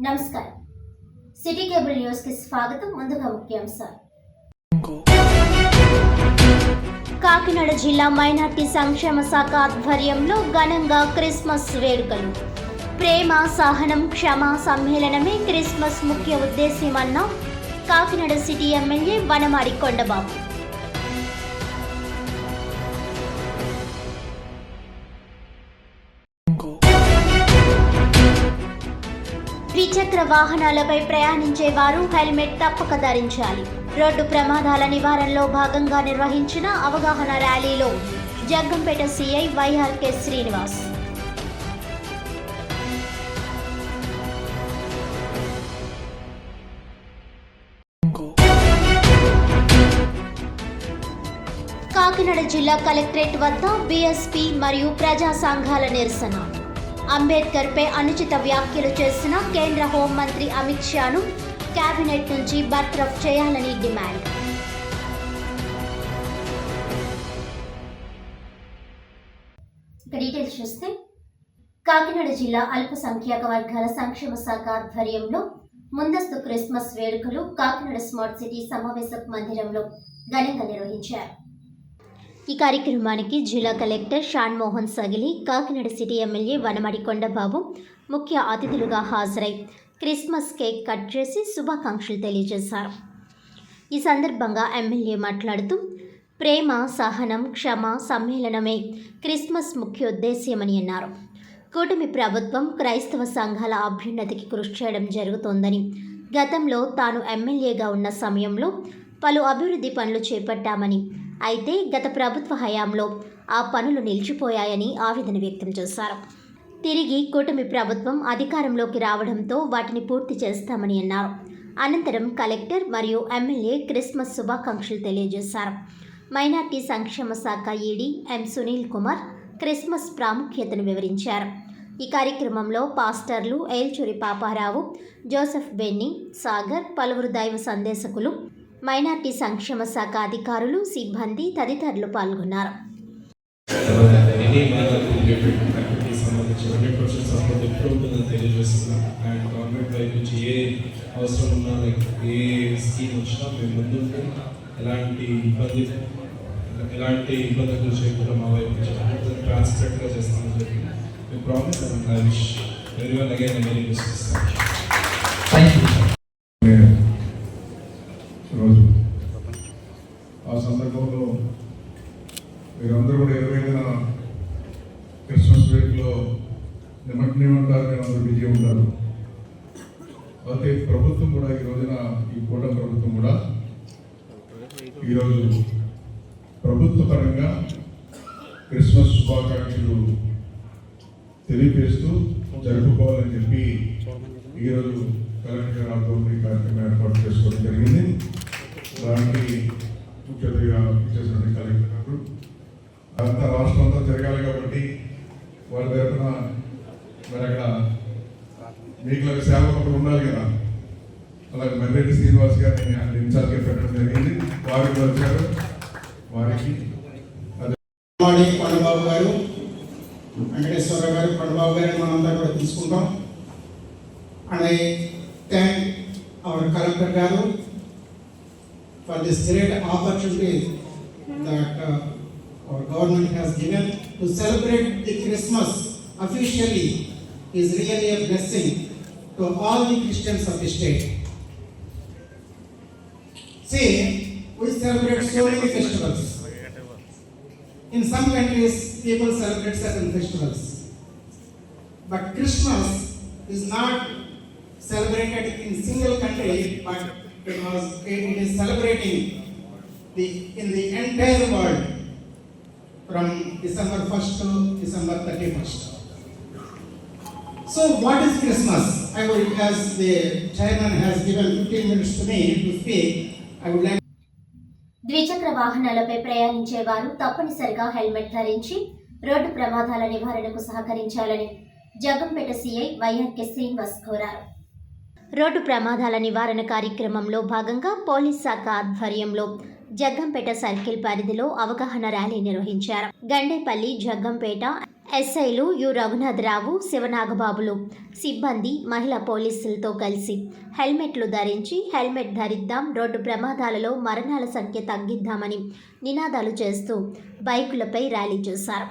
నమస్కారం. City cable news కి స్వాగతం. ముందుగా ముఖ్యాంశాలు. కాకినాడ జిల్లా మైనార్టీ సంక్షేమ శాఖ ఆధ్వర్యంలో ఘనంగా క్రిస్మస్ వేడుకలు. ప్రేమ, సహనం, క్షమ సమ్మేళనమే క్రిస్మస్ ముఖ్య ఉద్దేశ్యమన్న కాకినాడ సిటీ ఎమ్మెల్యే వనమాడి కొండబాబు. ద్విచక్ర వాహనాలపై ప్రయాణించే వారు హెల్మెట్ తప్పక ధరించాలి. రోడ్డు ప్రమాదాల నివారణలో భాగంగా నిర్వహించిన అవగాహన ర్యాలీలో జగ్గంపేట సిఐ వైఆర్కే శ్రీనివాస్. కాకినాడ జిల్లా కలెక్టరేట్ వద్ద బీఎస్పీ మరియు ప్రజా సంఘాల నిరసన. అంబేద్కర్ పై అనుచిత వ్యాఖ్యలు చేసిన కేంద్ర హోంమంత్రి అమిత్ షాను కేబినెట్ నుంచి బర్తరఫ్ చేయాలని డిమాండ్. డీటెయిల్స్ చూస్తే, కాకినాడ జిల్లా అల్పసంఖ్యాక వర్గాల సంక్షేమ శాఖ ఆధ్వర్యంలో ముందస్తు క్రిస్మస్ వేడుకలు కాకినాడ స్మార్ట్ సిటీ సమావేశ మందిరంలో ఘనంగా నిర్వహించారు. ఈ కార్యక్రమానికి జిల్లా collector Shan Mohan Sagili, Kakinada city MLA Vanamadi Kondababu ముఖ్య అతిథులుగా హాజరై క్రిస్మస్ కేక్ కట్ చేసి శుభాకాంక్షలు తెలియజేశారు. ఈ సందర్భంగా ఎమ్మెల్యే మాట్లాడుతూ, ప్రేమ, సహనం, క్షమ సమ్మేళనమే క్రిస్మస్ ముఖ్య ఉద్దేశ్యమని అన్నారు. కూటమి ప్రభుత్వం క్రైస్తవ సంఘాల అభ్యున్నతికి కృషి చేయడం జరుగుతోందని, గతంలో తాను ఎమ్మెల్యేగా ఉన్న సమయంలో పలు అభివృద్ధి పనులు చేపట్టామని, అయితే గత ప్రభుత్వ హయాంలో ఆ పనులు నిలిచిపోయాయని ఆవేదన వ్యక్తం చేశారు. తిరిగి కూటమి ప్రభుత్వం అధికారంలోకి రావడంతో వాటిని పూర్తి చేస్తామని అన్నారు. అనంతరం కలెక్టర్ మరియు ఎమ్మెల్యే క్రిస్మస్ శుభాకాంక్షలు తెలియజేశారు. మైనార్టీ సంక్షేమ శాఖ ఈడీ ఎం సునీల్ కుమార్ క్రిస్మస్ ప్రాముఖ్యతను వివరించారు. ఈ కార్యక్రమంలో పాస్టర్లు ఏల్చూరి పాపారావు, జోసెఫ్ బెన్నీ, సాగర్, పలువురు దైవ సందేశకులు, మైనార్టీ సంక్షేమ శాఖ అధికారులు, సిబ్బంది తదితరులు పాల్గొన్నారు. ఎలాంటి ఇబ్బందులు చేయకుండా మా వైపు ట్రాన్స్పరెంట్గా చేస్తామని చెప్పి మేము promise. I wish everyone again very Christmas. రోజు ఆ సందర్భంలో మీరందరూ కూడా ఎవరైనా క్రిస్మస్ వేడుకలో నిమగ్నం ఉంటారు, అందరూ బిజీ ఉంటారు. అయితే ప్రభుత్వం కూడా ఈ రోజున, ఈ కూటమి ప్రభుత్వం కూడా ఈరోజు ప్రభుత్వ పరంగా క్రిస్మస్ శుభాకాంక్షలు తెలియజేస్తూ జరుపుకోవాలని చెప్పి ఈరోజు కలెక్టర్ ఆధ్వర్యంలో ఈ కార్యక్రమం ఏర్పాటు చేసుకోవడం జరిగింది. దానికి ముఖ్య అతిథిగా ఇచ్చేసినటువంటి కలెక్టర్ గారు అంతా రాష్ట్రం అంతా తిరగాలి కాబట్టి వాళ్ళ తరఫున మరి అక్కడ మీకు సేవకులు ఉండాలి కదా, అలాగే మర్రెడ్డి శ్రీనివాస్ గారిని అక్కడ ఇన్ఛార్జ్గా పెట్టడం జరిగింది. వారికి వచ్చారు. వారికి కొండబాబు గారు, వెంకటేశ్వరరావు గారు, కొండబాబు గారిని మనంతా కూడా తీసుకుంటాం. And I thank our collector garu for this great opportunity that our government has given to celebrate the Christmas officially is really a blessing to all the Christians of the state. See, we celebrate so many festivals. In some countries, people celebrate certain festivals, but Christmas is not celebrated in single country, but it is celebrating in the entire world from December 1st to December 31st. So what is Christmas? I would, as the chairman has given 15 minutes to me to speak, I would like. ద్విచక్ర వాహనాలపై ప్రయాణించే వారు తప్పనిసరిగా helmet ధరించి road ప్రమాదాల నివారణకు సహకరించాలని Jaggampeta CI YRK Srinivas కోరారు. రోడ్డు ప్రమాదాల నివారణ కార్యక్రమంలో భాగంగా పోలీస్ శాఖ ఆధ్వర్యంలో జగ్గంపేట సర్కిల్ పరిధిలో అవగాహన ర్యాలీ నిర్వహించారు. గండేపల్లి, జగ్గంపేట ఎస్ఐలు యు రఘునాథరావు, శివనాగబాబులు సిబ్బంది మహిళా పోలీసులతో కలిసి హెల్మెట్లు ధరించి హెల్మెట్ ధరిద్దాం, రోడ్డు ప్రమాదాలలో మరణాల సంఖ్య తగ్గిద్దామని నినాదాలు చేస్తూ బైకులపై ర్యాలీ చేశారు.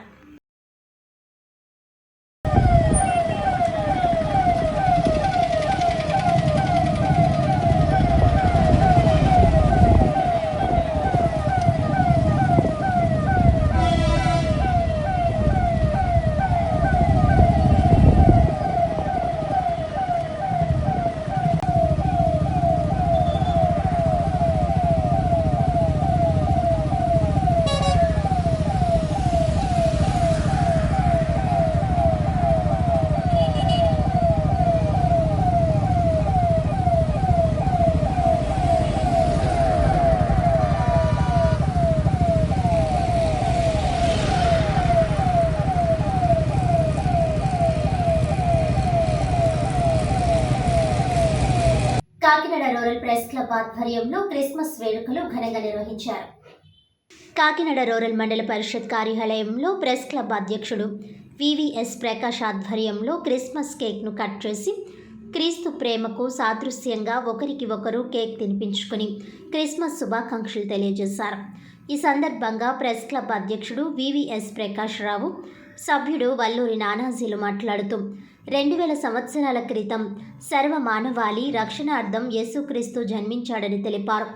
కాకినాడ రూరల్ ప్రెస్ క్లబ్ ఆధ్వర్యంలో క్రిస్మస్ వేడుకలు ఘనంగా నిర్వహించారు. కాకినాడ రూరల్ మండల పరిషత్ కార్యాలయంలో ప్రెస్ క్లబ్ అధ్యక్షుడు వివిఎస్ ప్రకాష్ ఆధ్వర్యంలో క్రిస్మస్ కేక్ను కట్ చేసి క్రీస్తు ప్రేమకు సాదృశ్యంగా ఒకరికి ఒకరు కేక్ తినిపించుకుని క్రిస్మస్ శుభాకాంక్షలు తెలియజేశారు. ఈ సందర్భంగా ప్రెస్ క్లబ్ అధ్యక్షుడు వివిఎస్ ప్రకాష్ రావు, సభ్యుడు వల్లూరి నానాజీలు మాట్లాడుతూ 2000 సంవత్సరాల క్రితం సర్వ మానవాళి రక్షణార్థం యేసుక్రీస్తు జన్మించాడని తెలిపారు.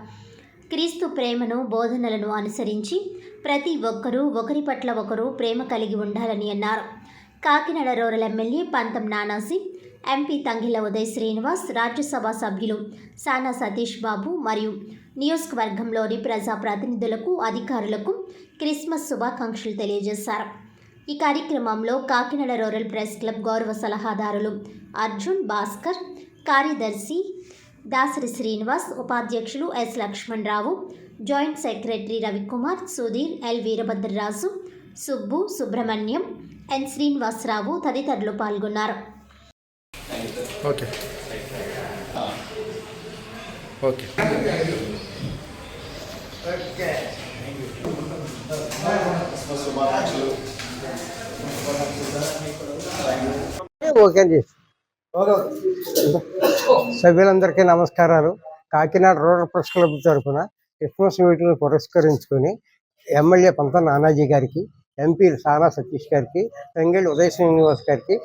క్రీస్తు ప్రేమను, బోధనలను అనుసరించి ప్రతి ఒక్కరూ ఒకరి పట్ల ఒకరు ప్రేమ కలిగి ఉండాలని అన్నారు. కాకినాడ రూరల్ ఎమ్మెల్యే పంతం నానాజీ, ఎంపీ తంగిళ్ల ఉదయ్ శ్రీనివాస్, రాజ్యసభ సభ్యులు సానా సతీష్ బాబు మరియు నియోజకవర్గంలోని ప్రజాప్రతినిధులకు, అధికారులకు క్రిస్మస్ శుభాకాంక్షలు తెలియజేశారు. ఈ కార్యక్రమంలో కాకినాడ రూరల్ ప్రెస్ క్లబ్ గౌరవ సలహాదారులు అర్జున్, భాస్కర్, కార్యదర్శి దాసరి శ్రీనివాస్, ఉపాధ్యక్షులు S Lakshmanarao, joint secretary Ravikumar, Sudheer, L Veerabhadraraju, Subbu, Subrahmanyam, N Srinivasarao తదితరులు పాల్గొన్నారు. ఓకే ఓకే ఓకే అండి. సభ్యులందరికీ నమస్కారాలు. కాకినాడ రూరల్ ప్రెస్ క్లబ్ తరఫున క్రిస్మస్ వేడుకలను పురస్కరించుకొని ఎమ్మెల్యే పంత నానాజీ గారికి, ఎంపీ సానా సతీష్ గారికి, తంగేళ్ళ ఉదయ్ శ్రీనివాస్ గారికి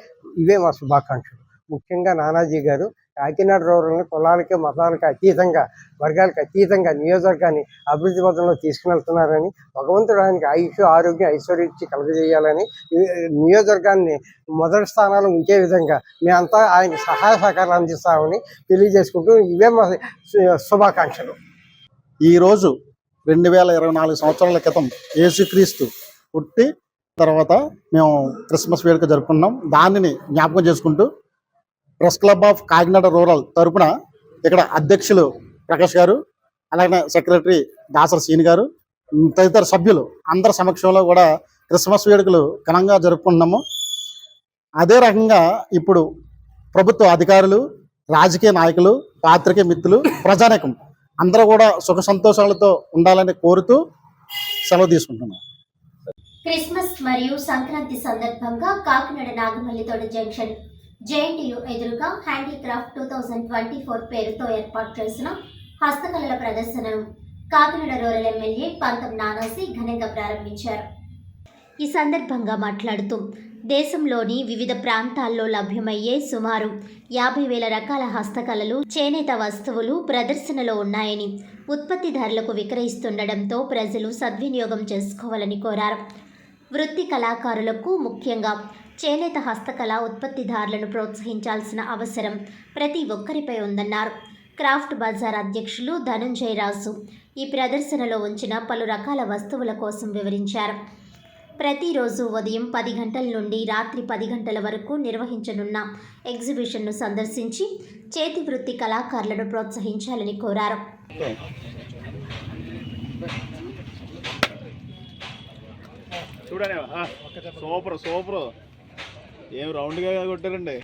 ఇవే మా శుభాకాంక్షలు. ముఖ్యంగా నానాజీ గారు కాకినాడ రూరల్ని కులాలకి, మతాలకి అతీతంగా, వర్గాలకు అతీతంగా నియోజకవర్గాన్ని అభివృద్ధి పథంలో తీసుకువెళ్తున్నారని, భగవంతుడు ఆయనకి ఆయుష్, ఆరోగ్యం, ఐశ్వర్యం ఇచ్చి కలుగజేయాలని, నియోజకవర్గాన్ని మొదటి స్థానాలు ఉంచే విధంగా మేమంతా ఆయనకి సహాయ సహకారాలు అందిస్తామని తెలియజేసుకుంటూ ఇవే మా శుభాకాంక్షలు. ఈరోజు 2024 సంవత్సరాల క్రితం యేసుక్రీస్తు పుట్టి తర్వాత మేము క్రిస్మస్ వేడుక జరుపుకున్నాం. దానిని జ్ఞాపకం చేసుకుంటూ press club of Kakinada rural తరపున ఇక్కడ అధ్యక్షులు ప్రకాష్ గారు, అలాగే సెక్రటరీ దాసరి సీని గారు, తదితర సభ్యులు అందరి సమక్షంలో కూడా క్రిస్మస్ వేడుకలు ఘనంగా జరుపుకుంటున్నాము. అదే రకంగా ఇప్పుడు ప్రభుత్వ అధికారులు, రాజకీయ నాయకులు, పాత్రికేయ మిత్రులు, ప్రజానీకం అందరూ కూడా సుఖ సంతోషాలతో ఉండాలని కోరుతూ సెలవు తీసుకుంటున్నాం. క్రిస్మస్ మరియు సంక్రాంతి సందర్భంగా కాకినాడ నాగమల్లితోట జంక్షన్ జేఎన్టీయూ ఎదురుగా హ్యాండీక్రాఫ్ట్ 2024 పేరుతో ఏర్పాటు చేసిన హస్తకళల ప్రదర్శనను కాకినాడ రూరల్ ఎమ్మెల్యే పంతం నానాజీ ఘనంగా ప్రారంభించారు. ఈ సందర్భంగా మాట్లాడుతూ దేశంలోని వివిధ ప్రాంతాల్లో లభ్యమయ్యే సుమారు 50,000 రకాల హస్తకళలు, చేనేత వస్తువులు ప్రదర్శనలో ఉన్నాయని, ఉత్పత్తిదారులకు విక్రయిస్తుండటంతో ప్రజలు సద్వినియోగం చేసుకోవాలని కోరారు. వృత్తి కళాకారులకు, ముఖ్యంగా చేనేత హస్తకళ ఉత్పత్తిదారులను ప్రోత్సహించాల్సిన అవసరం ప్రతి ఒక్కరిపై ఉందన్నారు. క్రాఫ్ట్ బజార్ అధ్యక్షులు ధనుంజయ రాజు ఈ ప్రదర్శనలో ఉంచిన పలు రకాల వస్తువుల కోసం వివరించారు. ప్రతిరోజు ఉదయం 10 గంటల నుండి రాత్రి 10 గంటల వరకు నిర్వహించనున్న ఎగ్జిబిషన్ను సందర్శించి చేతి వృత్తి కళాకారులను ప్రోత్సహించాలని కోరారు. చూడండి, సూపర్ సూపర్, ఏం రౌండ్గా కొట్టారండి.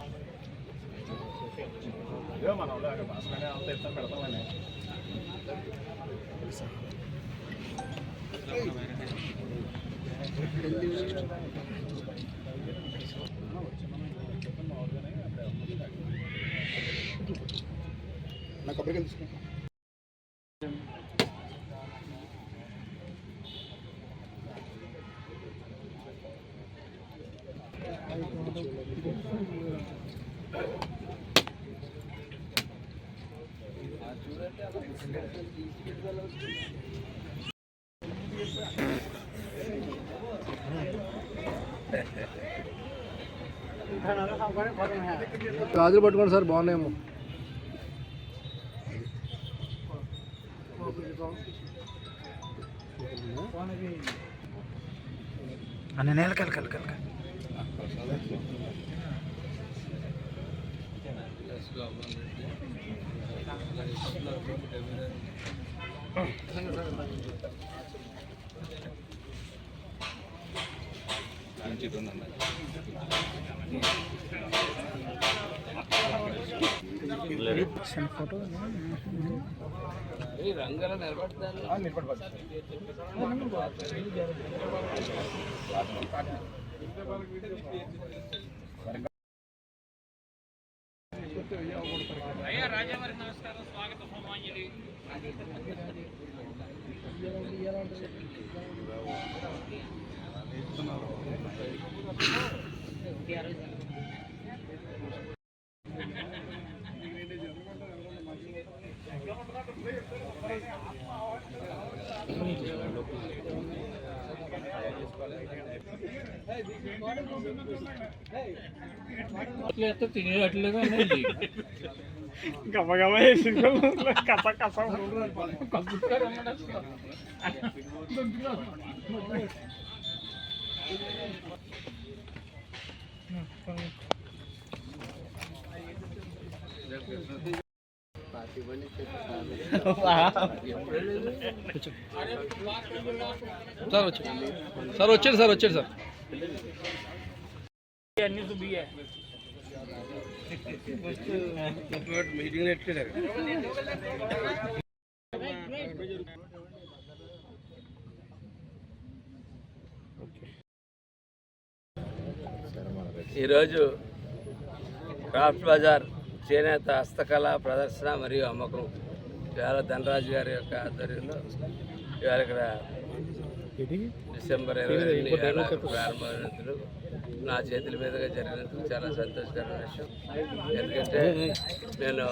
మనం అంత ఇస్తాం పెడతామని గాజులు పట్టుకోండి సార్, బాగున్నాయేమో. అన్ని నెల కల్ కల్ కల్ ఫోటో తినేటట్లుగా గబగబా వేసి కస కస సార్ వచ్చాడు సార్ వచ్చాడు సార్ వచ్చాడు సార్ మీటింగ్ ఎట్టారు. ఈరోజు క్రాఫ్ట్ బజార్ చేనేత హస్తకళ ప్రదర్శన మరియు అమ్మకం ఇవాళ ధనరాజు గారి యొక్క ఆధ్వర్యంలో ఇవాళ ఇక్కడ డిసెంబర్ 22 ప్రారంభమైనందుకు నా చేతుల మీదుగా జరిగినందుకు చాలా సంతోషకరమైన విషయం. ఎందుకంటే నేను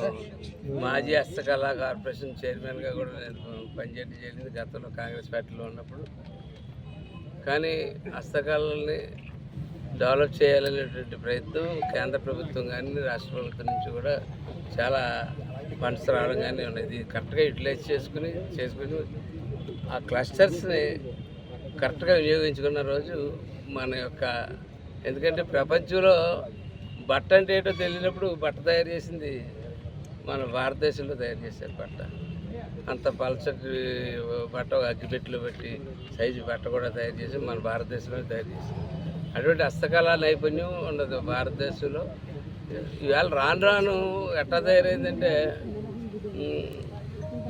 మాజీ హస్తకళా కార్పొరేషన్ చైర్మన్గా కూడా నేను పనిచేయడం జరిగింది గతంలో కాంగ్రెస్ పార్టీలో ఉన్నప్పుడు. కానీ హస్తకళల్ని డెవలప్ చేయాలనేటువంటి ప్రయత్నం కేంద్ర ప్రభుత్వం కానీ రాష్ట్ర ప్రభుత్వం నుంచి కూడా చాలా ఫండ్స్ రావడం కానీ ఉన్నాయి. ఇది కరెక్ట్గా యూటిలైజ్ చేసుకుని ఆ క్లస్టర్స్ని కరెక్ట్గా వినియోగించుకున్న రోజు మన యొక్క, ఎందుకంటే ప్రపంచంలో బట్ట అంటే ఏంటో తెలియనప్పుడు బట్ట తయారు చేసింది మన భారతదేశంలో తయారు చేశారు. బట్ట అంత పల్చటి బట్ట అగ్గిపెట్టెలో పెట్టి సైజు బట్ట కూడా తయారు చేసి మన భారతదేశంలో తయారు చేసింది. అటువంటి హస్తకళా నైపుణ్యం ఉండదు భారతదేశంలో. ఇవాళ రాను రాను ఎట్లా తయారైందంటే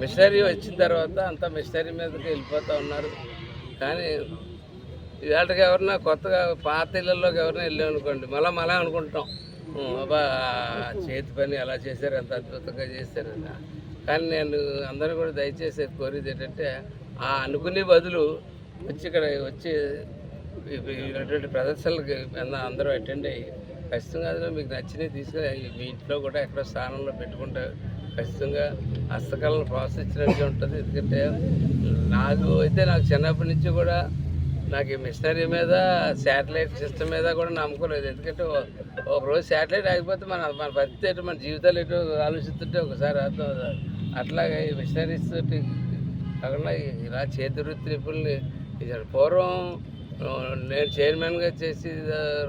మిషనరీ వచ్చిన తర్వాత అంతా మిషనరీ మీదకి వెళ్ళిపోతూ ఉన్నారు. కానీ ఇవాళకి ఎవరన్నా కొత్తగా పాత ఇళ్ళల్లోకి ఎవరైనా వెళ్ళామనుకోండి మళ్ళీ అనుకుంటాం, అబ్బా చేతి పని ఎలా చేశారు, ఎంత అద్భుతంగా చేశారు. కానీ నేను అందరూ కూడా దయచేసి కోరేది ఏంటంటే ఆ అనుకునే బదులు ఇక్కడ వచ్చి ఇటువంటి ప్రదర్శనలకి అందరూ అటెండ్ అయ్యి ఖచ్చితంగా అందులో మీకు నచ్చినవి తీసుకుని మీ ఇంట్లో కూడా ఎక్కడో స్థానంలో పెట్టుకుంటే ఖచ్చితంగా హస్తకళను ప్రోత్సహించినట్టు ఉంటుంది. ఎందుకంటే నాకు చిన్నప్పటి నుంచి కూడా నాకు ఈ మిషనరీ మీద శాటిలైట్ సిస్టమ్ మీద కూడా నమ్మకం లేదు. ఎందుకంటే ఒకరోజు శాటిలైట్ ఆగిపోతే మన పరిస్థితి ఏంటో, మన జీవితాలు ఏంటో ఆలోచిస్తుంటే ఒకసారి అర్థం అవుతుంది. అట్లాగే ఈ మిషనరీస్ తోటి కాకుండా ఇలా చేతి వృత్తి నిపుణుల్ని పూర్వం నేను చైర్మన్గా చేసే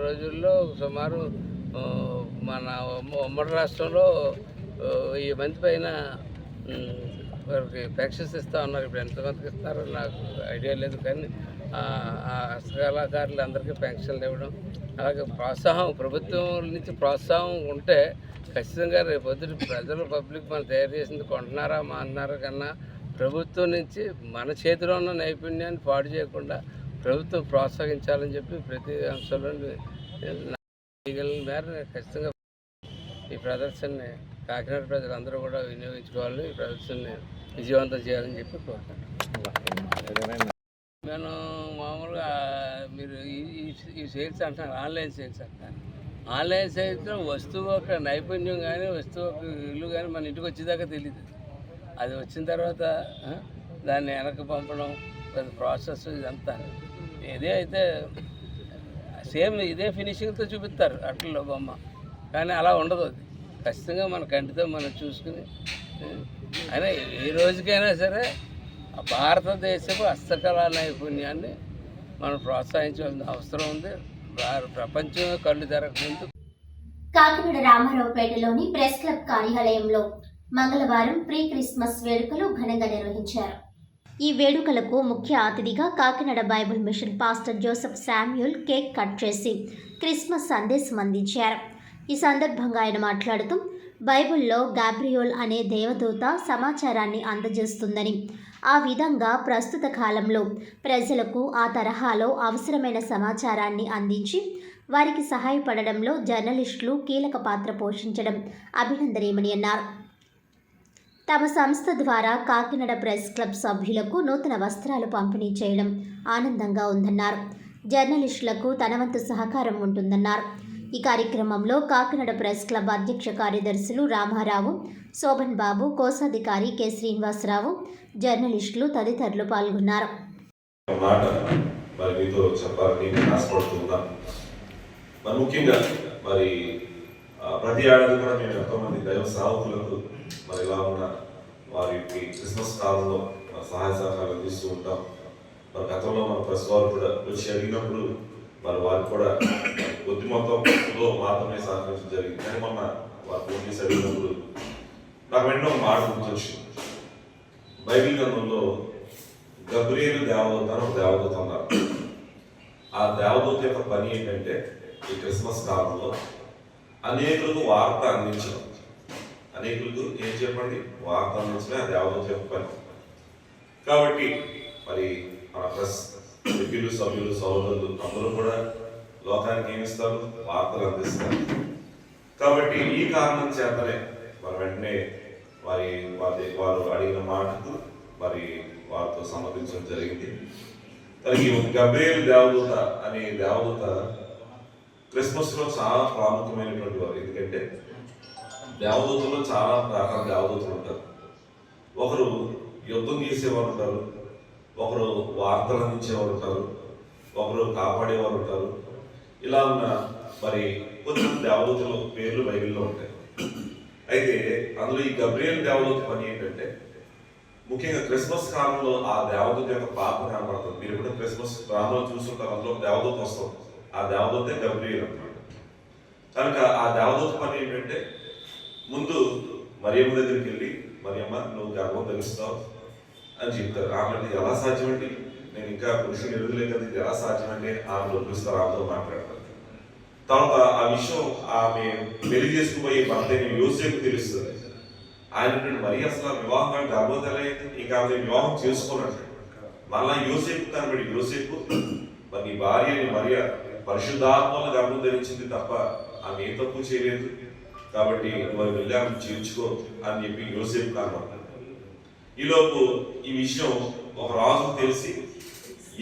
రోజుల్లో సుమారు మన ఉమ్మడి రాష్ట్రంలో 1000 మంది పైన వారికి పెన్షన్స్ ఇస్తూ ఉన్నారు. ఇప్పుడు ఎంతమందికి ఇస్తారో నాకు ఐడియా లేదు. కానీ ఆ హస్తకళాకారులు అందరికీ పెన్షన్లు ఇవ్వడం, అలాగే ప్రోత్సాహం ప్రభుత్వం నుంచి ప్రోత్సాహం ఉంటే ఖచ్చితంగా రేపొద్దు ప్రజలు పబ్లిక్ మనం తయారు చేసింది కొంటున్నారా మాన్నారా కన్నా ప్రభుత్వం నుంచి మన చేతిలో ఉన్న నైపుణ్యాన్ని పాడు చేయకుండా ప్రభుత్వం ప్రోత్సహించాలని చెప్పి ప్రతి అంశంలో మేర ఖచ్చితంగా ఈ ప్రదర్శనని కాకినాడ ప్రజలందరూ కూడా వినియోగించుకోవాలని, ఈ ప్రదర్శనని విజయవంతం చేయాలని చెప్పి కోరుకుంటున్నాను. నేను మామూలుగా మీరు ఈ సేల్స్ అంటున్నారు, ఆన్లైన్ సేల్స్ అంటారు. ఆన్లైన్ సేల్స్లో వస్తువు ఒక నైపుణ్యం కానీ వస్తువు ఒక ఇల్లు కానీ మన ఇంటికి వచ్చేదాకా తెలియదు. అది వచ్చిన తర్వాత దాన్ని వెనక్కి పంపడం, ప్రాసెస్ ఇదంతా ఇదే అయితే సేమ్ ఇదే ఫినిషింగ్తో చూపిస్తారు అట్లలో బొమ్మ, కానీ అలా ఉండదు. అది ఖచ్చితంగా మన కంటితో మనం చూసుకుని అయినా ఏ రోజుకైనా సరే భారతదేశపు హస్తకళా నైపుణ్యాన్ని మనం ప్రోత్సహించాల్సిన అవసరం ఉంది. ప్రపంచం కళ్ళు తెరకముందు కాకినాడ రామారావుపేటలోని ప్రెస్ క్లబ్ కార్యాలయంలో మంగళవారం ప్రీ క్రిస్మస్ వేడుకలు ఘనంగా నిర్వహించారు. ఈ వేడుకలకు ముఖ్య అతిథిగా Kakinada Bible mission pastor Joseph Samuel cake cut చేసి క్రిస్మస్ సందేశం అందించారు. ఈ సందర్భంగా ఆయన మాట్లాడుతూ బైబిల్లో గాబ్రియోల్ అనే దేవదూత సమాచారాన్ని అందజేస్తుందని, ఆ విధంగా ప్రస్తుత కాలంలో ప్రజలకు ఆ తరహాలో అవసరమైన సమాచారాన్ని అందించి వారికి సహాయపడడంలో జర్నలిస్టులు కీలక పాత్ర పోషించడం అభినందనీయమని అన్నారు. తమ సంస్థ ద్వారా కాకినాడ ప్రెస్ క్లబ్ సభ్యులకు నూతన వస్త్రాలు పంపిణీ చేయడం ఆనందంగా ఉందన్నారు. జర్నలిస్టులకు తన వంతు సహకారం ఉంటుందన్నారు. ఈ కార్యక్రమంలో కాకినాడ ప్రెస్ క్లబ్ అధ్యక్ష కార్యదర్శులు రామారావు, శోభన్ బాబు, కోశాధికారి కె శ్రీనివాసరావు, జర్నలిస్టులు తదితరులు పాల్గొన్నారు. ముఖ్యంగా మరి ప్రతి ఏడాది కూడా మేము ఎంతోమంది దైవ సేవకులకు మరి ఇలా ఉన్న వారికి క్రిస్మస్ కాలంలో సహాయ సహకారాలు అందిస్తూ ఉంటాం. మరి గతంలో మన ప్రెస్ వారు కూడా వచ్చి అడిగినప్పుడు మరి వారికి కూడా కొద్ది మొత్తంలో మాత్రమే సహకరించడం జరిగింది. కానీ మొన్న వారు ఫోన్ చేసి అడిగినప్పుడు నాకు వెంటనే ఒక మాట గుర్తొచ్చింది. బైబిల్ గ్రంథంలో గబ్రియేలు దేవదూత అని ఒక దేవదూత ఉన్నారు. ఆ దేవదూత యొక్క పని ఏంటంటే ఈ క్రిస్మస్ కాలంలో అనేకులకు వార్త అందించడం. అనేకులకు ఏం చెప్పండి, వార్త అందించడం ఆ దేవదూత యొక్క పని. కాబట్టి మరి మన ప్రెస్ సభ్యులు సహోదరులు అందరూ కూడా లోకానికి ఏమిస్తారు, వార్తలు అందిస్తారు. కాబట్టి ఈ కారణం చేతనే మరి వెంటనే వారు అడిగిన మాటకు మరి వారితో సమ్మతించడం జరిగింది. తనకి గబ్రియేలు దేవదూత అనే దేవదూత క్రిస్మస్ లో చాలా ప్రాముఖ్యమైనటువంటి వారు. ఎందుకంటే దేవదూతలో చాలా రకాల దేవదూతలు ఉంటారు. ఒకరు యుద్ధం చేసేవారు ఉంటారు, ఒకరు వార్తలు అందించేవారు ఉంటారు, ఒకరు కాపాడేవారు ఉంటారు. ఇలా ఉన్న మరి కొన్ని దేవదూతల పేర్లు బైబిల్లో ఉంటాయి. అయితే అందులో ఈ గబ్రియేలు దేవదూత పని ఏంటంటే ముఖ్యంగా క్రిస్మస్ కాలంలో ఆ దేవదూత యొక్క పాత్ర కనబడుతుంది. మీరు కూడా క్రిస్మస్ ప్రాంతంలో చూస్తుంటారు, అందులో దేవదూత వస్తుంది. ఆ దేవదూతే గబ్రియేలు అన్నమాట. కనుక ఆ దేవదూత పని ఏంటంటే ముందు మరియమ్మ దగ్గరికి వెళ్ళి, మరియమ్మ నువ్వు గర్భం ధరిస్తావు అని చెప్తారు. ఆమె ఎలా సాధ్యమండి, నేను ఇంకా పురుషుని ఎదుగులే కదా, ఇది ఎలా సాధ్యమంటే ఆమె పిలుస్తారు, ఆమెతో మాట్లాడతారు. తర్వాత ఆ విషయం ఆమె పెళ్లి చేసుకుపోయి భర్త యోసేపు తెలుస్తుంది. ఆయన మరి అసలు వివాహం గర్భవతి అయింది, ఇంకా ఆమె వివాహం చేసుకున్నట్టు. మళ్ళా యోసేపు కనబడి, యోసేపు మరి నీ భార్యని మరియ పరిశుద్ధాత్మల గర్భం ధరించింది తప్ప ఆమె ఏ తప్పు చేయలేదు, కాబట్టి మరి వెళ్ళి ఆమె చేర్చుకో అని చెప్పి యోసేపు కనబడతాడు. ఈలోపు ఈ విషయం ఒక రాజు తెలిసి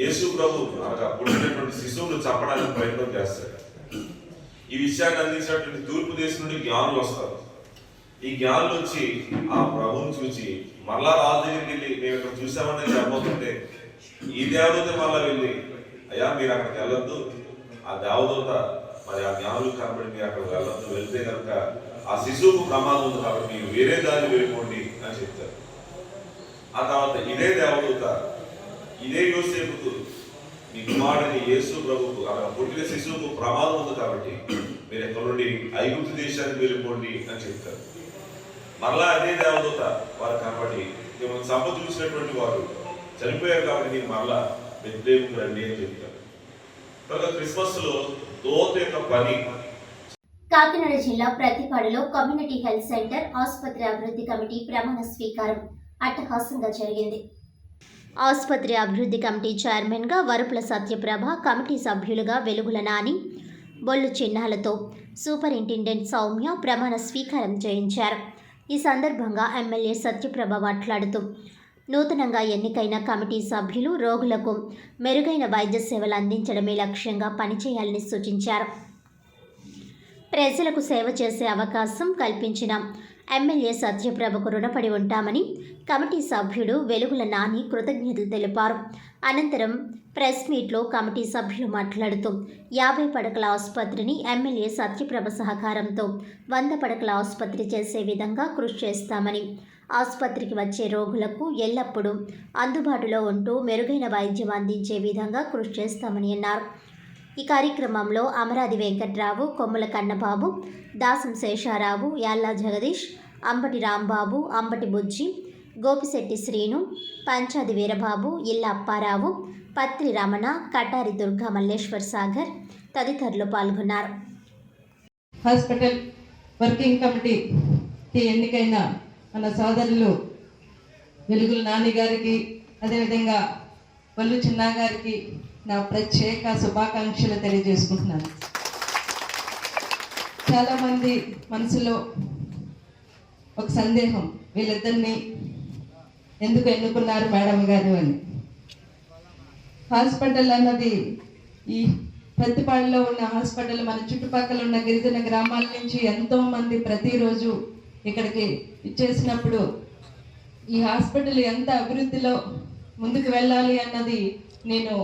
యేసు ప్రభు అనగా పుట్టినటువంటి శిశువును చంపడానికి ప్రయత్నం చేస్తాడు. ఈ విషయాన్ని అందించినటువంటి తూర్పు దేశం నుండి జ్ఞానులు వస్తారు. ఈ జ్ఞానులు వచ్చి ఆ ప్రభువుని చూసి మళ్ళా రాజు దగ్గరికి వెళ్ళి మేము ఇక్కడ చూసామని చెప్పబోతుంటే ఈ దేవదూత మళ్ళా వెళ్ళి, అయ్యా మీరు అక్కడికి వెళ్ళొద్దు, ఆ దేవదూత మరి ఆ జ్ఞానులు కనబడి మీరు అక్కడికి వెళ్ళొద్దు, వెళ్తే కనుక ఆ శిశువుకు ప్రమాదం ఉంది కాబట్టి మీరు వేరే దారి వెళ్ళిపోండి అని చెప్తారు. ఆ తర్వాత ఇదే దేవదూత ఇదే యోసేపుకు మీ కుమారుడిని యేసు ప్రభుకు అలా పుట్టిన శిశువుకు ప్రమాదం ఉంది కాబట్టి మీరు ఎక్కడ నుండి ఐగుప్తు దేశానికి వెళ్ళిపోండి అని చెప్తారు. మరలా అదే దేవదూత వారు కనబడి మిమ్మల్ని సంప చూసినటువంటి వారు చనిపోయారు కాబట్టి మీరు మరలా బెత్లెహేముకు రండి అని చెప్తారు. తర్వాత క్రిస్మస్ లో దూత యొక్క పని. కాకినాడ జిల్లా ప్రతిపాడులో కమ్యూనిటీ హెల్త్ సెంటర్ ఆసుపత్రి అభివృద్ధి కమిటీ ప్రమాణ స్వీకారం అట్టహాసంగా జరిగింది. ఆసుపత్రి అభివృద్ధి కమిటీ చైర్మన్గా వరుపుల సత్యప్రభ, కమిటీ సభ్యులుగా వెలుగుల నాని, బొల్లు చిహ్నాలతో సూపరింటెండెంట్ సౌమ్య ప్రమాణ స్వీకారం చేయించారు. ఈ సందర్భంగా ఎమ్మెల్యే సత్యప్రభ మాట్లాడుతూ నూతనంగా ఎన్నికైన కమిటీ సభ్యులు రోగులకు మెరుగైన వైద్య సేవలు అందించడమే లక్ష్యంగా పనిచేయాలని సూచించారు. ప్రజలకు సేవ చేసే అవకాశం కల్పించిన ఎమ్మెల్యే సత్యప్రభకు రుణపడి ఉంటామని కమిటీ సభ్యుడు వెలుగుల నాని కృతజ్ఞతలు తెలిపారు. అనంతరం ప్రెస్ మీట్లో కమిటీ సభ్యులు మాట్లాడుతూ 50 పడకల ఆసుపత్రిని ఎమ్మెల్యే సత్యప్రభ సహకారంతో 100 పడకల ఆసుపత్రి చేసే విధంగా కృషి చేస్తామని, ఆసుపత్రికి వచ్చే రోగులకు ఎల్లప్పుడూ అందుబాటులో ఉంటూ మెరుగైన వైద్యం అందించే విధంగా కృషి చేస్తామని అన్నారు. ఈ కార్యక్రమంలో అమరాది వెంకట్రావు, కొమ్ముల కన్నబాబు, దాసం శేషారావు, యాల్లా జగదీష్, అంబటి రాంబాబు, అంబటి బుజ్జి, గోపిశెట్టి శ్రీను, పంచాది వీరబాబు, ఇల్ల అప్పారావు, పత్రి రమణ, కటారి దుర్గా మల్లేశ్వర్ సాగర్ తదితరులు పాల్గొన్నారు. హాస్పిటల్ వర్కింగ్ కమిటీకి ఎన్నికైన మన సోదరులు వెలుగుల నాని గారికి, అదేవిధంగా పల్లు చిన్నా గారికి నా ప్రత్యేక శుభాకాంక్షలు తెలియజేసుకుంటున్నాను. చాలామంది మనసులో ఒక సందేహం, వీళ్ళిద్దరిని ఎందుకు ఎన్నుకున్నారు మేడం గారు అని. హాస్పిటల్ అన్నది ఈ ప్రతిపాడులో ఉన్న హాస్పిటల్ మన చుట్టుపక్కల ఉన్న గిరిజన గ్రామాల నుంచి ఎంతోమంది ప్రతిరోజు ఇక్కడికి ఇచ్చేసినప్పుడు ఈ హాస్పిటల్ ఎంత అభివృద్ధిలో ముందుకు వెళ్ళాలి అన్నది నేను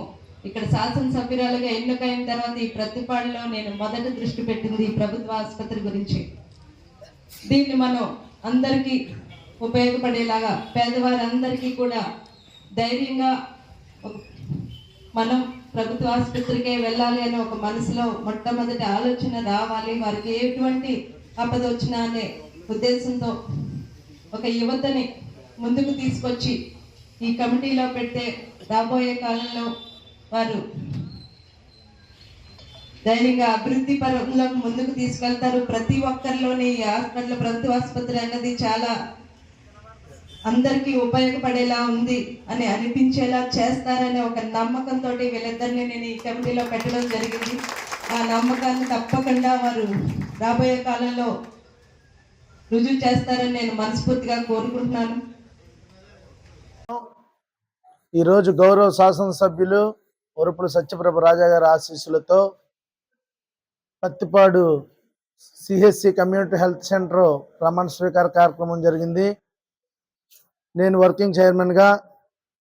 ఇక్కడ శాసనసభ్యురాలుగా ఎన్నికైన తర్వాత ఈ ప్రతిపాడులో నేను మొదట దృష్టి పెట్టింది ఈ ప్రభుత్వ ఆసుపత్రి గురించి. దీన్ని మనం అందరికీ ఉపయోగపడేలాగా పేదవారందరికీ కూడా ధైర్యంగా మనం ప్రభుత్వ ఆసుపత్రికే వెళ్ళాలి అని ఒక మనసులో మొట్టమొదటి ఆలోచన రావాలి. వారికి ఎటువంటి ఆపద వచ్చినా అనే ఉద్దేశంతో ఒక యువతని ముందుకు తీసుకొచ్చి ఈ కమిటీలో పెడితే రాబోయే కాలంలో వారు ధైర్యంగా అభివృద్ధి పరంలో ముందుకు తీసుకెళ్తారు. ప్రతి ఒక్కరిలోని ఈ హాస్పిటల్, ప్రభుత్వ ఆసుపత్రి అన్నది చాలా అందరికీ ఉపయోగపడేలా ఉంది అని అనిపించేలా చేస్తారనే ఒక నమ్మకంతో వీళ్ళిద్దరిని నేను ఈ కమిటీలో పెట్టడం జరిగింది. ఆ నమ్మకాన్ని తప్పకుండా వారు రాబోయే కాలంలో రుజువు చేస్తారని నేను మనస్ఫూర్తిగా కోరుకుంటున్నాను. ఈరోజు గౌరవ శాసనసభ్యులు వరుపుల సత్యప్రభ రాజా గారి ఆశీస్సులతో Pattipadu CHC community health centre ప్రమాణ స్వీకార కార్యక్రమం జరిగింది. నేను వర్కింగ్ చైర్మన్గా,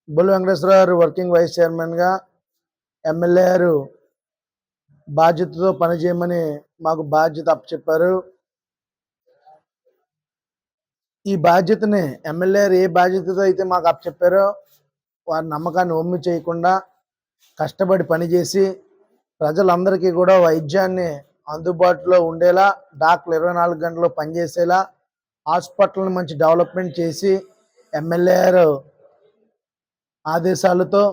బొల్లు వెంకటేశ్వర గారు వర్కింగ్ వైస్ చైర్మన్గా, ఎమ్మెల్యే గారు బాధ్యతతో పనిచేయమని మాకు బాధ్యత అప్పచెప్పారు. ఈ బాధ్యతని ఎమ్మెల్యే గారు ఏ బాధ్యతతో అయితే మాకు అప్పచెప్పారో వారి నమ్మకాన్ని ఒమ్మి చేయకుండా కష్టపడి పనిచేసి ప్రజలందరికీ కూడా వైద్యాన్ని అందుబాటులో ఉండేలా, డాక్టర్లు 24 గంటలు పనిచేసేలా, హాస్పిటల్ని మంచి డెవలప్మెంట్ చేసి ఎమ్మెల్యే గారు ఆదేశాలతో,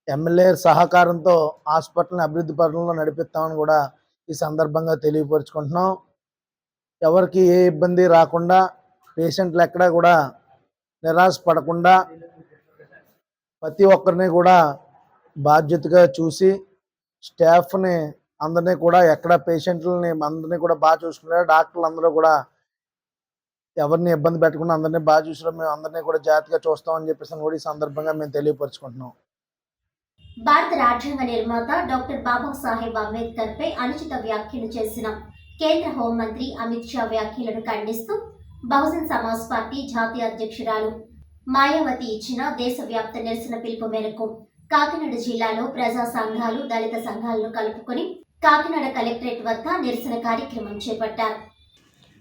ఎమ్మెల్యే సహకారంతో హాస్పిటల్ని అభివృద్ధి పరంలో నడిపిస్తామని కూడా ఈ సందర్భంగా తెలియపరుచుకుంటున్నాం. ఎవరికి ఏ ఇబ్బంది రాకుండా, పేషెంట్లు ఎక్కడా కూడా నిరాశపడకుండా ప్రతి ఒక్కరిని కూడా బాధ్యతగా చూసి స్టాఫ్ని అందరినీ కూడా ఎక్కడ పేషెంట్లని అందరినీ కూడా బాగా చూసుకున్నారు. డాక్టర్లు అందరూ కూడా ఎవరిని ఇబ్బంది పెట్టకుండా అందరినీ బాగా చూసడం, మేము అందరినీ కూడా జాగ్రత్తగా చూస్తామని చెప్పేసి కూడా ఈ సందర్భంగా మేము తెలియపరుచుకుంటున్నాం. భారత రాజ్యాంగ నిర్మాత డాక్టర్ బాబాసాహెబ్ అంబేద్కర్ పై అనుచిత వ్యాఖ్యలు చేసిన కేంద్ర హోంమంత్రి అమిత్ షా వ్యాఖ్యలను ఖండిస్తూ బహుజన్ సమాజ్ పార్టీ జాతీయ అధ్యక్షురాలు మాయావతి ఇచ్చిన దేశవ్యాప్త నిరసన పిలుపు మేరకు కాకినాడ జిల్లాలో ప్రజా సంఘాలు, దళిత సంఘాలను కలుపుకొని కాకినాడ కలెక్టరేట్ వద్ద నిరసన కార్యక్రమం చేపట్టారు.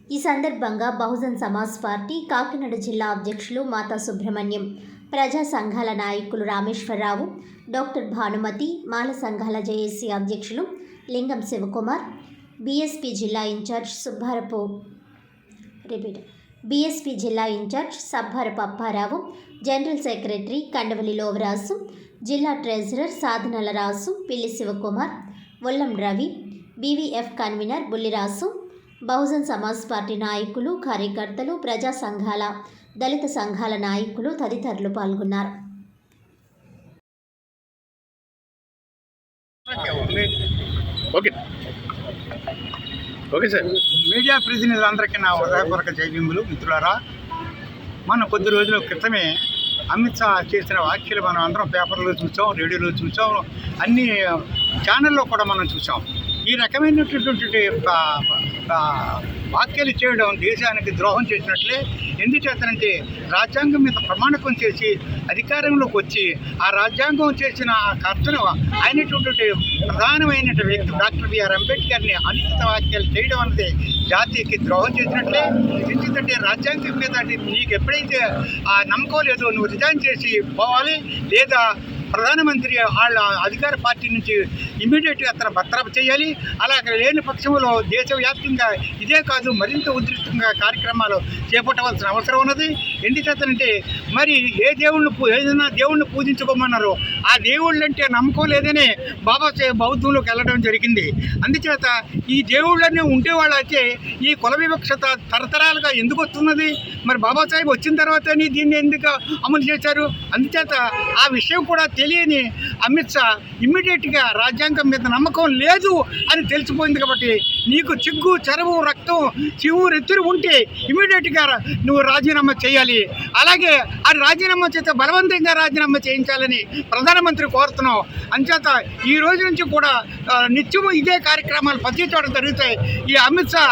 ఈ సందర్భంగా బహుజన్ సమాజ్ పార్టీ కాకినాడ జిల్లా అధ్యక్షులు మాతా సుబ్రహ్మణ్యం, ప్రజా సంఘాల నాయకులు రామేశ్వరరావు, డాక్టర్ భానుమతి, మాల సంఘాల జేఏసీ అధ్యక్షులు లింగం శివకుమార్, బీఎస్పీ జిల్లా incharge Sabbarapu Apparao, general secretary Kandavali Lovaraju, జిల్లా treasurer Sadhanala Raju, Pilli Sivakumar, Ollam Ravi, BVF convener Bulliraju, Bahujan Samaj party నాయకులు, కార్యకర్తలు, ప్రజా సంఘాల, దళిత సంఘాల నాయకులు తదితరులు పాల్గొన్నారు. Okay sir. మీడియా ప్రతినిధులందరికీ నా హృదయపూర్వక జైభీములు. మిత్రులారా, మనం కొద్ది రోజుల క్రితమే అమిత్ షా చేసిన వ్యాఖ్యలు మనం అందరం పేపర్లో చూసాం, రేడియోలో చూసాం, అన్ని ఛానల్లో కూడా మనం చూసాం. ఈ రకమైనటువంటి వ్యాఖ్యలు చేయడం దేశానికి ద్రోహం చేసినట్లే. ఎందుచేతనంటే రాజ్యాంగం మీద ప్రమాణకం చేసి అధికారంలోకి వచ్చి ఆ రాజ్యాంగం చేసిన కర్తను అయినటువంటి ప్రధానమైన వ్యక్తి డాక్టర్ బిఆర్ అంబేద్కర్ని అనుచిత వ్యాఖ్యలు చేయడం అనేది జాతికి ద్రోహం చేసినట్లే. ఎందుకంటే రాజ్యాంగం మీద నీకు ఎప్పుడైతే ఆ నమ్మకం లేదో నువ్వు రిజైన్ చేసి పోవాలి, లేదా ప్రధానమంత్రి వాళ్ళ అధికార పార్టీ నుంచి ఇమీడియట్గా అతను బర్తరఫ్ చేయాలి. అలా లేని పక్షంలో దేశవ్యాప్తంగా ఇదే కాదు మరింత ఉధృతంగా కార్యక్రమాలు చేపట్టవలసిన అవసరం ఉన్నది. ఎందుచేతనంటే మరి ఏదైనా దేవుణ్ణి పూజించుకోమన్నారు, ఆ దేవుళ్ళంటే నమ్మకం లేదనే బాబాసాహెబ్ బౌద్ధంలోకి వెళ్ళడం జరిగింది. అందుచేత ఈ దేవుళ్ళనే ఉండేవాళ్ళు అయితే ఈ కుల వివక్షత తరతరాలుగా ఎందుకు వస్తున్నది? మరి బాబాసాహెబ్ వచ్చిన తర్వాతనే దీన్ని ఎందుకు అమలు చేశారు? అందుచేత ఆ విషయం కూడా తెలియని అమిత్ షా ఇమ్మీడియట్గా రాజ్యాంగం మీద నమ్మకం లేదు అని తెలిసిపోయింది కాబట్టి నీకు చిగ్గు, చెరవు, రక్తం, చివు, రెత్తురు ఉంటే ఇమ్మీడియట్గా నువ్వు రాజీనామా చేయాలి. అలాగే అది రాజీనామా చేస్తే బలవంతంగా రాజీనామా చేయించాలని ప్రధానమంత్రి కోరుతున్నాం. అంచేత ఈ రోజు నుంచి కూడా నిత్యము ఇదే కార్యక్రమాలు ప్రతి చోట జరుగుతాయి. ఈ అమిత్ షా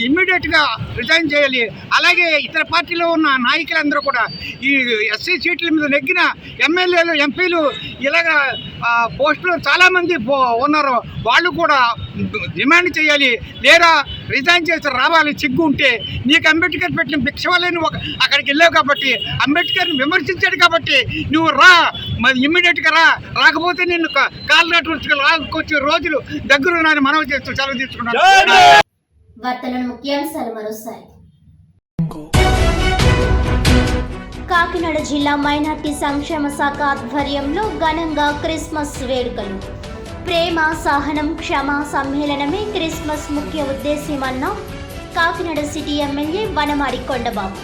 ఇమ్మీడియట్గా రిజైన్ చేయాలి. అలాగే ఇతర పార్టీలో ఉన్న నాయకులందరూ కూడా ఈ ఎస్సీ సీట్ల మీద నెగ్గిన ఎమ్మెల్యేలు, ఎంపీలు ఇలాగ పోస్టులు చాలామంది ఉన్నారు, వాళ్ళు కూడా డిమాండ్ చేయాలి, లేదా రిజైన్ చేసి రావాలి. సిగ్గు ఉంటే నీకు అంబేద్కర్ పెట్టిన భిక్ష వల్లే నువ్వు అక్కడికి వెళ్ళావు కాబట్టి, అంబేద్కర్ని విమర్శించాడు కాబట్టి నువ్వు రా, మరి ఇమ్మీడియట్గా రాకపోతే నిన్ను కాళ్ళు రాకొచ్చే రోజులు దగ్గరున్నాయని మనవి చేస్తూ సెలవు తీసుకున్నాను. వార్తలను ముఖ్యాంశాలు మరోసారి. కాకినాడ జిల్లా మైనార్టీ సంక్షేమ శాఖ ఆధ్వర్యంలో ఘనంగా క్రిస్మస్ వేడుకలు. ప్రేమ, సహనం, క్షమ సమ్మేళనమే క్రిస్మస్ ముఖ్య ఉద్దేశ్యమన్న కాకినాడ సిటీ ఎమ్మెల్యే వనమాడి కొండబాబు.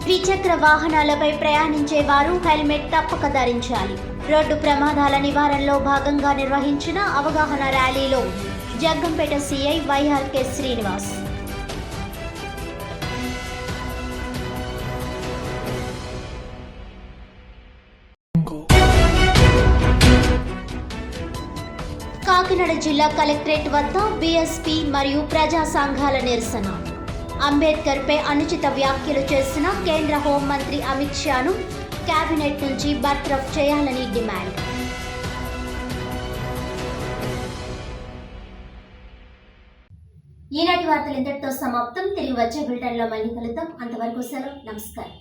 ద్విచక్ర వాహనాలపై ప్రయాణించే వారు హెల్మెట్ తప్పక ధరించాలి. రోడ్డు ప్రమాదాల నివారణలో భాగంగా నిర్వహించిన అవగాహన ర్యాలీలో జగ్గంపేట సిఐ వైఆర్కే శ్రీనివాస్. కాకినాడ జిల్లా కలెక్టరేట్ వద్ద బీఎస్పీ మరియు ప్రజా సంఘాల నిరసన. అంబేద్కర్పై అనుచిత వ్యాఖ్యలు చేసిన కేంద్ర హోంమంత్రి అమిత్ షాను కేబినెట్ నుంచి బర్తరఫ్ చేయాలని డిమాండ్. ఈనాటి వార్తలు ఇంతటితో సమాప్తం. తిరిగి వచ్చే బులెటిన్లో మళ్ళీ కలుద్దాం. అంతవరకు సెలవు. నమస్కారం.